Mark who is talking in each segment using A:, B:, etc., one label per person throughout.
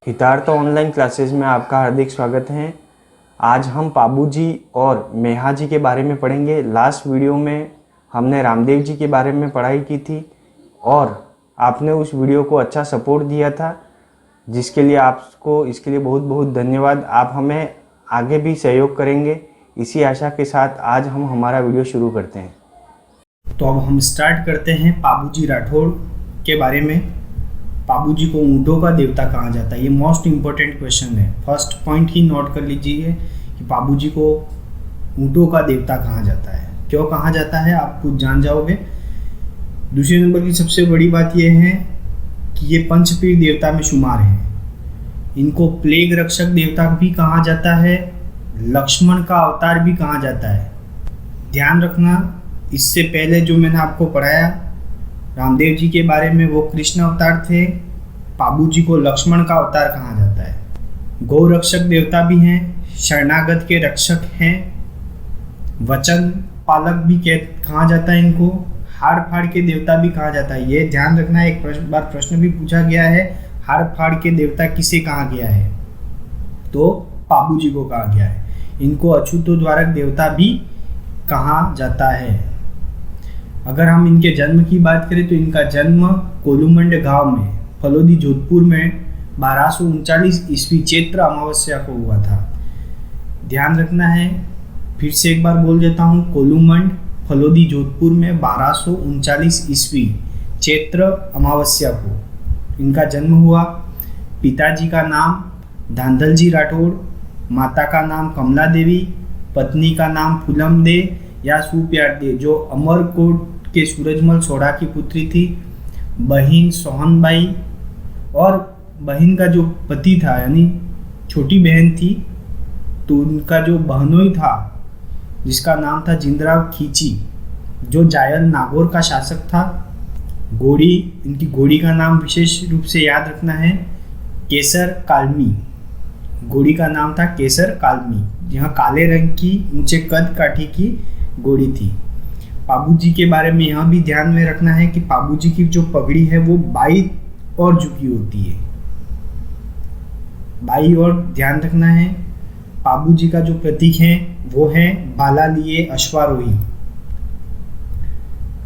A: हितार्थ online classes में आपका हार्दिक स्वागत है। आज हम पाबू जी और मेहा जी के बारे में पढ़ेंगे। लास्ट वीडियो में हमने रामदेव जी के बारे में पढ़ाई की थी और आपने उस वीडियो को अच्छा सपोर्ट दिया था, जिसके लिए आपको इसके लिए बहुत बहुत धन्यवाद। आप हमें आगे भी सहयोग करेंगे, इसी आशा के साथ आज हम हमारा वीडियो शुरू करते हैं।
B: तो अब हम स्टार्ट करते हैं पाबू जी राठौड़ के बारे में। पाबू जी को ऊँटों का देवता कहा जाता है। ये मोस्ट इम्पोर्टेंट क्वेश्चन है। फर्स्ट पॉइंट ही नोट कर लीजिए कि पाबू जी को ऊँटों का देवता कहा जाता है। क्यों कहा जाता है आप खुद जान जाओगे। दूसरे नंबर की सबसे बड़ी बात यह है कि ये पंचपीर देवता में शुमार है। इनको प्लेग रक्षक देवता भी कहा जाता है, लक्ष्मण का अवतार भी कहा जाता है। ध्यान रखना, इससे पहले जो मैंने आपको पढ़ाया रामदेव जी के बारे में, वो कृष्ण अवतार थे। पाबू जी को लक्ष्मण का अवतार कहा जाता है। गौ रक्षक देवता भी हैं, शरणागत के रक्षक हैं, वचन पालक भी कहा जाता है इनको, हाड़ फाड़ के देवता भी कहा जाता है। ये ध्यान रखना, एक बार प्रश्न भी पूछा गया है, हाड़ फाड़ के देवता किसे कहा गया है, तो पाबू जी को कहा गया है। इनको अछूतोद्वारक देवता भी कहा जाता है। अगर हम इनके जन्म की बात करें तो इनका जन्म कोलूमंड गांव में फलोदी जोधपुर में 1239 ईस्वी चैत्र अमावस्या को हुआ था। ध्यान रखना है, फिर से एक बार बोल देता हूँ, कोलूमंड फलोदी जोधपुर में 1239 ईस्वी चैत्र अमावस्या को इनका जन्म हुआ। पिताजी का नाम धांधल जी राठौड़, माता का नाम कमला देवी, पत्नी का नाम फूलम दे या सुप्यार दे, जो अमरकोट के सूरजमल सोढ़ा की पुत्री थी। बहन सोहनबाई, और बहन का जो पति था यानी छोटी बहन थी, तो उनका जो बहनोई था जिसका नाम था जिंदराव खींची, जो जायल नागौर का शासक था। घोड़ी, इनकी घोड़ी का नाम विशेष रूप से याद रखना है, केसर कालमी। घोड़ी का नाम था केसर कालमी, यहाँ काले रंग की ऊंचे कद काठी की घोड़ी थी। पाबू जी के बारे में यहाँ भी ध्यान में रखना है कि पाबू जी की जो पगड़ी है वो बाई और झुकी होती है, बाई और ध्यान रखना है। पाबू जी का जो प्रतीक है वो है भाला लिए अश्वारोही।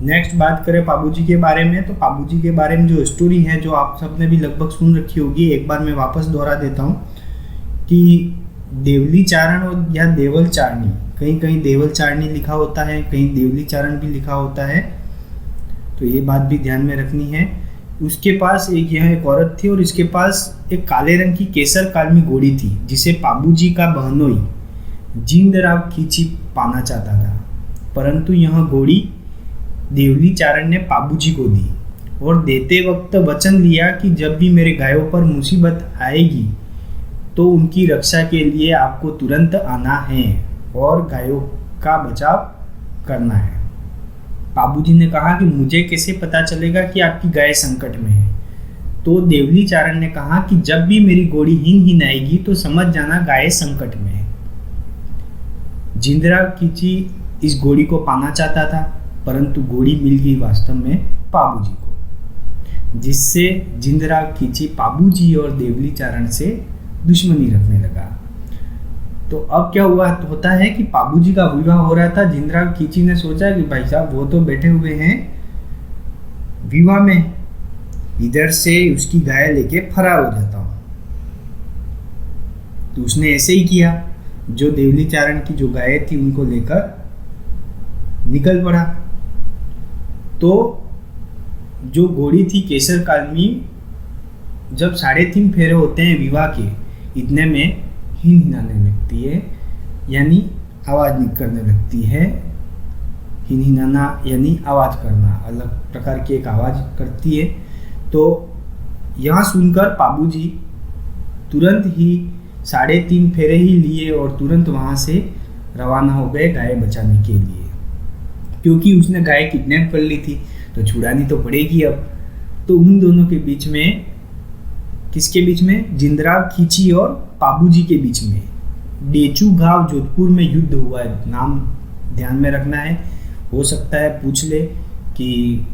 B: नेक्स्ट बात करें पाबू जी के बारे में, तो पाबू जी के बारे में जो स्टोरी है, जो आप सबने भी लगभग सुन रखी होगी, एक बार मैं वापस दोहरा देता हूँ कि देवली चारण और या देवल चारणी, कहीं कहीं देवल चारणी लिखा होता है, कहीं देवली चारण भी लिखा होता है, तो ये बात भी ध्यान में रखनी है। उसके पास एक औरत थी और इसके पास एक काले रंग की केसर कालमी घोड़ी थी, जिसे पाबू जी का बहनोई जिंदराव खींची पाना चाहता था, परंतु यह घोड़ी देवली चारण ने पाबू जी को दी और देते वक्त वचन लिया कि जब भी मेरे गायों पर मुसीबत आएगी तो उनकी रक्षा के लिए आपको तुरंत आना है और गायों का बचाव करना है। पाबू जी ने कहा कि मुझे कैसे पता चलेगा कि आपकी गाय संकट में है, तो देवली चारण ने कहा कि जब भी मेरी घोड़ी हिन आएगी तो समझ जाना गाय संकट में है। जिंदराव खींची इस घोड़ी को पाना चाहता था, परंतु घोड़ी मिल गई वास्तव में पाबू जी को, जिससे जिंदराव खींची पाबू जी और देवली चारण से दुश्मनी रखने लगा। तो अब क्या होता है कि पाबू जी का विवाह हो रहा था। जिंदराव खींची ने सोचा कि भाई साहब वो तो बैठे हुए हैं विवाह में, इधर से उसकी गाय लेके फरार हो जाता हूँ। तो उसने ऐसे ही किया, जो देवली चारण की जो गाय थी उनको लेकर निकल पड़ा। तो जो घोड़ी थी केसर कालमी, जब 3.5 फेरे होते हैं विवाह के, इतने में हिनहिनाने लगती है, यानी आवाज़ करने लगती है। हिनहिनाना यानी आवाज़ करना, अलग प्रकार की एक आवाज़ करती है। तो यहाँ सुनकर पाबू जी तुरंत ही 3.5 फेरे ही लिए और तुरंत वहाँ से रवाना हो गए गाय बचाने के लिए, क्योंकि उसने गाय किडनैप कर ली थी तो छुड़ानी तो पड़ेगी अब। तो उन दोनों के बीच में, किसके बीच में, जिंदराव खींची और पाबू जी के बीच में डेचू गांव जोधपुर में युद्ध हुआ है। नाम ध्यान में रखना है, हो सकता है पूछ ले कि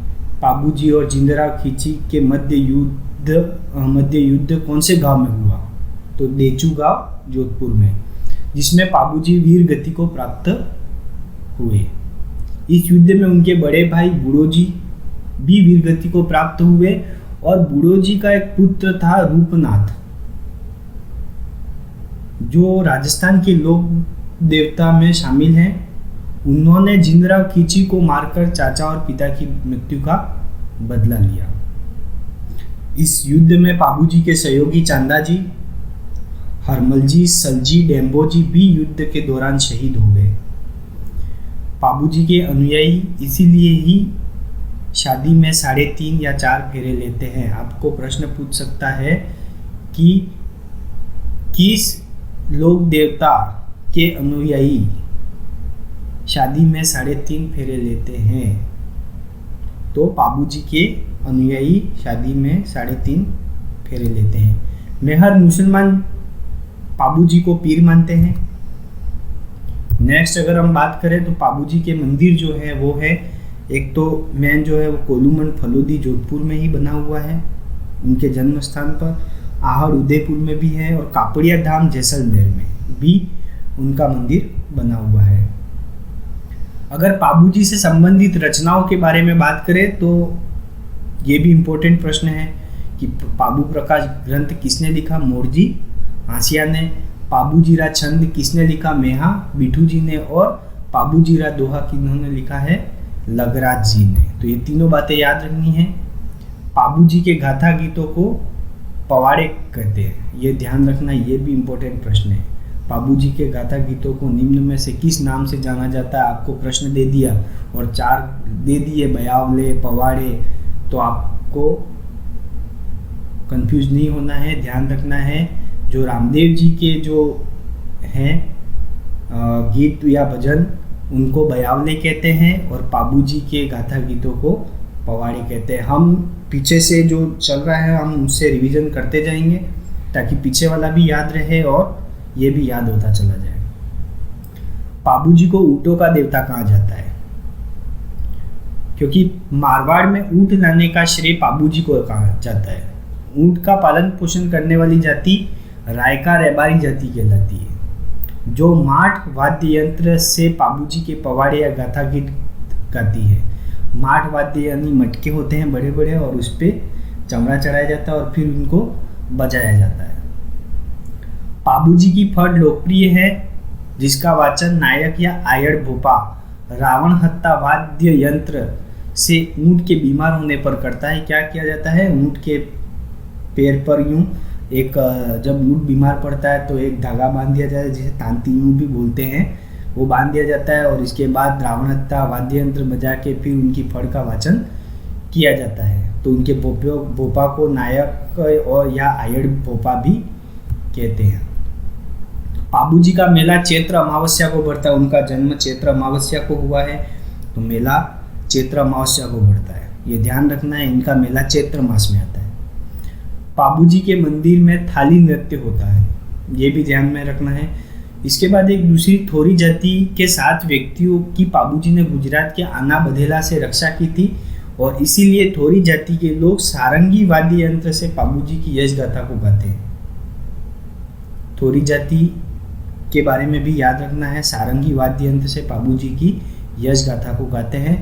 B: पाबू जी और जिंदराव खींची के मध्य युद्ध कौन से गांव में हुआ। तो देचू गांव जोधपुर में, जिसमें पाबूजी वीर गति को प्राप्त हुए। इस युद्ध में उनके बड़े भाई बूढ़ोजी भी वीर गति को प्राप्त हुए और बूढ़ोजी का एक पुत्र था रूपनाथ, जो राजस्थान के लोक देवता में शामिल हैं। उन्होंने जिंदराव खींची को मारकर चाचा और पिता की मृत्यु का बदला लिया। इस युद्ध में पाबूजी के सहयोगी चांदाजी, हरमलजी, सलजी, डेम्बोजी भी युद्ध के दौरान शहीद हो गए। पाबूजी के अनुयायी इसीलिए ही शादी में 3.5 या 4 फेरे लेते हैं। आपको प्रश्न पूछ सकता है कि किस लोक देवता के अनुयायी शादी में 3.5 फेरे लेते हैं? तो पाबूजी के अनुयायी शादी में 3.5 फेरे लेते हैं। मेहर मुसलमान पाबूजी को पीर मानते हैं। नेक्स्ट अगर हम बात करें तो पाबूजी के मंदिर जो है वो है, एक तो मेन जो है वो कोलूमन फलोदी जोधपुर में ही बना हुआ है उनके जन्म स्थान पर, आहड़ उदयपुर में भी है और कापड़िया धाम जैसलमेर में भी उनका मंदिर बना हुआ है। अगर पाबूजी से संबंधित रचनाओं के बारे में बात करें तो ये भी इम्पोर्टेंट प्रश्न है कि पाबू प्रकाश ग्रंथ किसने लिखा? मोरजी हासिया ने। पाबूजीरा छंद किसने लिखा? मेहा बिठू जी ने। और पाबूजीरा दोहा किन्होंने लिखा है? लगराज जी ने। तो ये तीनों बातें याद रखनी है। पाबूजी के गाथा गीतों को पवाड़े कहते हैं, ये ध्यान रखना, ये भी इम्पोर्टेंट प्रश्न है। पाबूजी के गाथा गीतों को निम्न में से किस नाम से जाना जाता है? आपको प्रश्न दे दिया और 4 दे दिए, बयावले, पवाड़े, तो आपको कंफ्यूज नहीं होना है, ध्यान रखना है। जो रामदेव जी के जो हैं गीत या भजन, उनको बयावले कहते हैं और पाबूजी के गाथा गीतों को पवाड़े कहते हैं। हम पीछे से जो चल रहा है हम उससे रिवीजन करते जाएंगे ताकि पीछे वाला भी याद रहे और ये भी याद होता चला जाए। पाबूजी को ऊँटों का देवता कहा जाता है क्योंकि मारवाड़ में ऊँट लाने का श्रेय पाबूजी को कहा जाता है। ऊँट का पालन पोषण करने वाली जाति रायका रेबारी जाति कहलाती है, जो माठ वाद्य यंत्र से पाबूजी के पवाड़े या गाथा गीत गाती है। माठ वाद्य यानी मटके होते हैं बड़े बड़े और उस पर चमड़ा चढ़ाया जाता है और फिर उनको बजाया जाता है। पाबूजी की फट लोकप्रिय है जिसका वाचन नायक या आयड़ भोपा रावण हत्ता वाद्य यंत्र से ऊँट के बीमार होने पर करता है। क्या किया जाता है? ऊँट के पैर पर यूं एक, जब ऊँट बीमार पड़ता है तो एक धागा बांध दिया जाता है जिसे तांती यूं भी बोलते हैं, वो बांध दिया जाता है और इसके बाद रावण हत्ता वाद्य यंत्र बजा के फिर उनकी फड़ का वाचन किया जाता है। तो उनके भोपा को नायक और या आयड़ भोपा भी कहते हैं। पाबूजी का मेला चैत्र अमावस्या को बढ़ता है। उनका जन्म चैत्र अमावस्या को हुआ है तो मेला चैत्र अमावस्या को बढ़ता है, ये ध्यान रखना है। इनका मेला चैत्र मास में आता है। पाबूजी के मंदिर में थाली नृत्य होता है, ये भी ध्यान में रखना है। इसके बाद एक दूसरी थोरी जाति के 7 व्यक्तियों की पाबूजी ने गुजरात के आना बधेला से रक्षा की थी और इसीलिए थोरी जाति के लोग सारंगी वाद्य यंत्र से पाबूजी की यश गाथा को गाते हैं। थोरी जाति के बारे में भी याद रखना है, सारंगी वाद्य यंत्र से पाबूजी की यश गाथा को गाते हैं।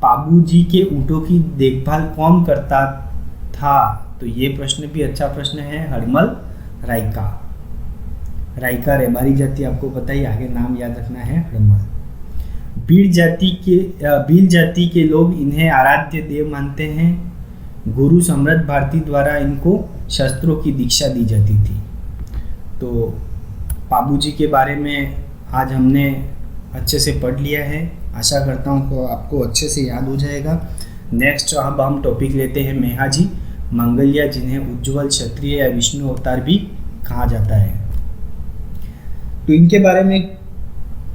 B: पाबूजी के ऊँटों की देखभाल कौन करता था? तो ये प्रश्न भी अच्छा प्रश्न है। हरमल रायका। रायका रेबारी जाति आपको पता ही, आगे नाम याद रखना है हरमल। भील जाति के लोग इन्हें आराध्य देव मानते हैं। गुरु सम्राट भारती द्वारा इनको शस्त्रों की दीक्षा दी जाती थी। तो पाबूजी के बारे में आज हमने अच्छे से पढ़ लिया है, आशा करता हूँ कि आपको अच्छे से याद हो जाएगा। नेक्स्ट अब हम टॉपिक लेते हैं मेहाजी मंगलिया, जिन्हें उज्ज्वल क्षत्रिय या विष्णु अवतार भी कहा जाता है। तो इनके बारे में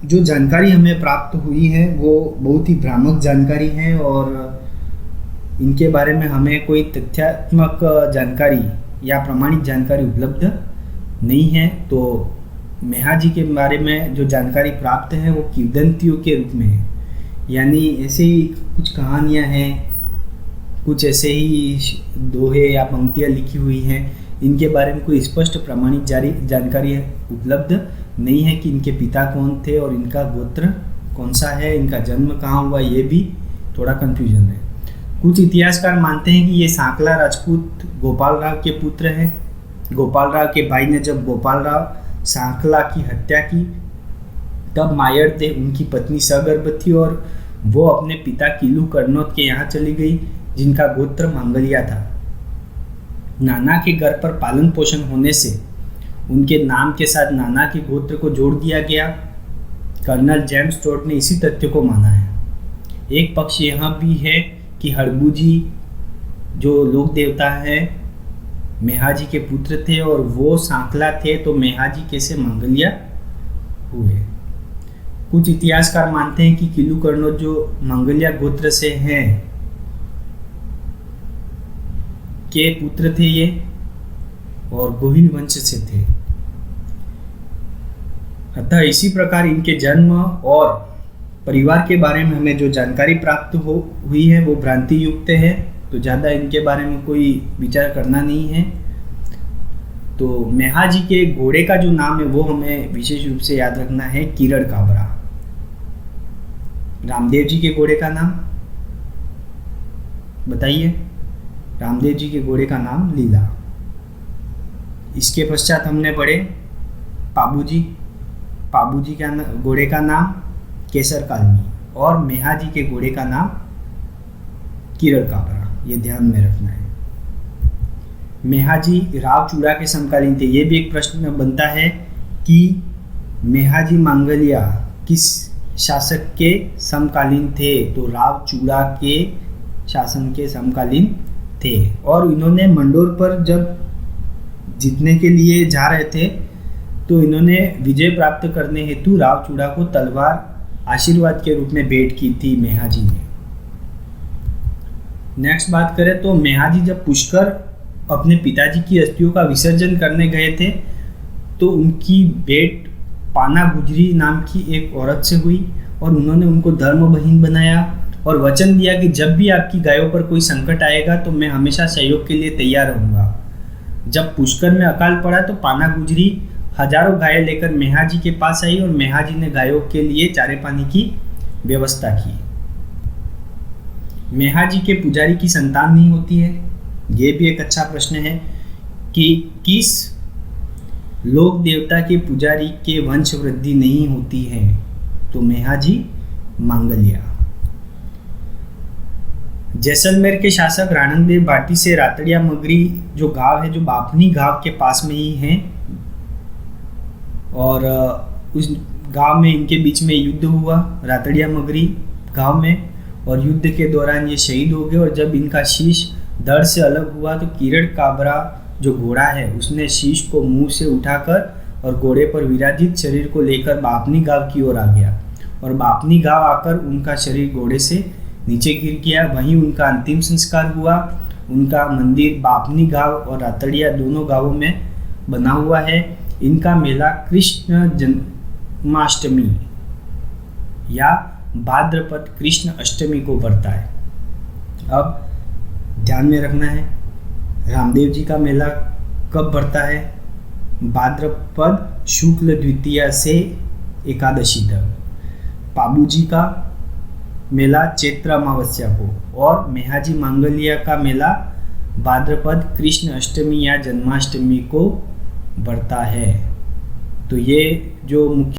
B: जो जानकारी हमें प्राप्त हुई है वो बहुत ही भ्रामक जानकारी है और इनके बारे में हमें कोई तथ्यात्मक जानकारी या प्रमाणित जानकारी उपलब्ध नहीं है। तो मेहाजी के बारे में जो जानकारी प्राप्त है वो किंवदंतियों के रूप में है, यानी ऐसे ही कुछ कहानियाँ हैं, कुछ ऐसे ही दोहे या पंक्तियाँ लिखी हुई हैं इनके बारे में कोई स्पष्ट प्रमाणित जानकारी उपलब्ध नहीं है कि इनके पिता कौन थे और इनका गोत्र कौन सा है, इनका जन्म कहाँ हुआ, ये भी थोड़ा कन्फ्यूजन है। कुछ इतिहासकार मानते हैं कि ये सांकला राजपूत गोपाल राव के पुत्र हैं। गोपाल राव के भाई ने जब गोपाल राव सांकला की हत्या की तब मायर थे उनकी पत्नी सगर्भ थी और वो अपने पिता किलू कर्नौत के यहाँ चली गई जिनका गोत्र मांगलिया था। नाना के घर पर पालन पोषण होने से उनके नाम के साथ नाना के गोत्र को जोड़ दिया गया। कर्नल जेम्स टोड ने इसी तथ्य को माना है। एक पक्ष यह भी है कि हड़बूजी जो लोक देवता है मेहाजी के पुत्र थे और वो सांकला थे, तो मेहाजी कैसे मांगलिया हुए। कुछ इतिहासकार मानते हैं कि किलू कर्नौत जो मांगलिया गोत्र से हैं के पुत्र थे ये और गोहिल वंश से थे। अतः इसी प्रकार इनके जन्म और परिवार के बारे में हमें जो जानकारी प्राप्त हुई है वो भ्रांति युक्त है, तो ज़्यादा इनके बारे में कोई विचार करना नहीं है। तो मेहाजी के घोड़े का जो नाम है वो हमें विशेष रूप से याद रखना है, किरण काबरा। रामदेव जी के घोड़े का नाम बताइए। रामदेव जी के घोड़े का नाम लीला। इसके पश्चात हमने पढ़े पाबूजी। पाबूजी का घोड़े का नाम केसर कालनी और मेहाजी के घोड़े का नाम किरण काबरा। ये ध्यान में रखना है। मेहाजी राव चूड़ा के समकालीन थे। ये भी एक प्रश्न बनता है कि मेहाजी मांगलिया किस शासक के समकालीन थे, तो राव चूड़ा के शासन के समकालीन थे। और इन्होंने मंडोर पर जब जीतने के लिए जा रहे थे तो इन्होंने विजय प्राप्त करने हेतु राव चूड़ा को तलवार आशीर्वाद के रूप में भेंट की थी मेहाजी ने। नेक्स्ट बात करें तो मेहाजी जब पुष्कर अपने पिताजी की अस्थियों का विसर्जन करने गए थे तो उनकी भेंट पाना गुजरी नाम की एक औरत से हुई और उन्होंने उनको धर्म बहिन बनाया और वचन दिया कि जब भी आपकी गायों पर कोई संकट आएगा तो मैं हमेशा सहयोग के लिए तैयार रहूँगा। जब पुष्कर में अकाल पड़ा तो पाना गुजरी हजारों गायें लेकर मेहाजी के पास आई और मेहाजी ने गायों के लिए चारे पानी की व्यवस्था की। मेहाजी के पुजारी की संतान नहीं होती है। ये भी एक अच्छा प्रश्न है कि किस लोक देवता के पुजारी के वंश वृद्धि नहीं होती है, तो मेहाजी मांगलिया। जैसलमेर के शासक राणनदेव भाटी से रातड़िया मगरी जो गांव है जो बापनी गांव के पास में ही है और उस गांव में इनके बीच में युद्ध हुआ रातड़िया मगरी गांव में और युद्ध के दौरान ये शहीद हो गए और जब इनका शीश धड़ से अलग हुआ तो किरण काबरा जो घोड़ा है उसने शीश को मुंह से उठाकर और घोड़े पर विराजित शरीर को लेकर बापनी गांव की ओर आ गया और बापनी गांव आकर उनका शरीर घोड़े से नीचे गिर गया। वहीं उनका अंतिम संस्कार हुआ। उनका मंदिर बापनी गांव और रातड़िया दोनों गांवों में बना हुआ है। इनका मेला कृष्ण जन्माष्टमी या भाद्रपद कृष्ण अष्टमी को पड़ता है। अब ध्यान में रखना है रामदेव जी का मेला कब पड़ता है, भाद्रपद शुक्ल द्वितीया से एकादशी तक। पाबूजी का मेला चैत्र अमावस्या को और मेहाजी मांगलिया का मेला भाद्रपद कृष्ण अष्टमी या जन्माष्टमी को बढ़ता है। तो ये जो मुख्य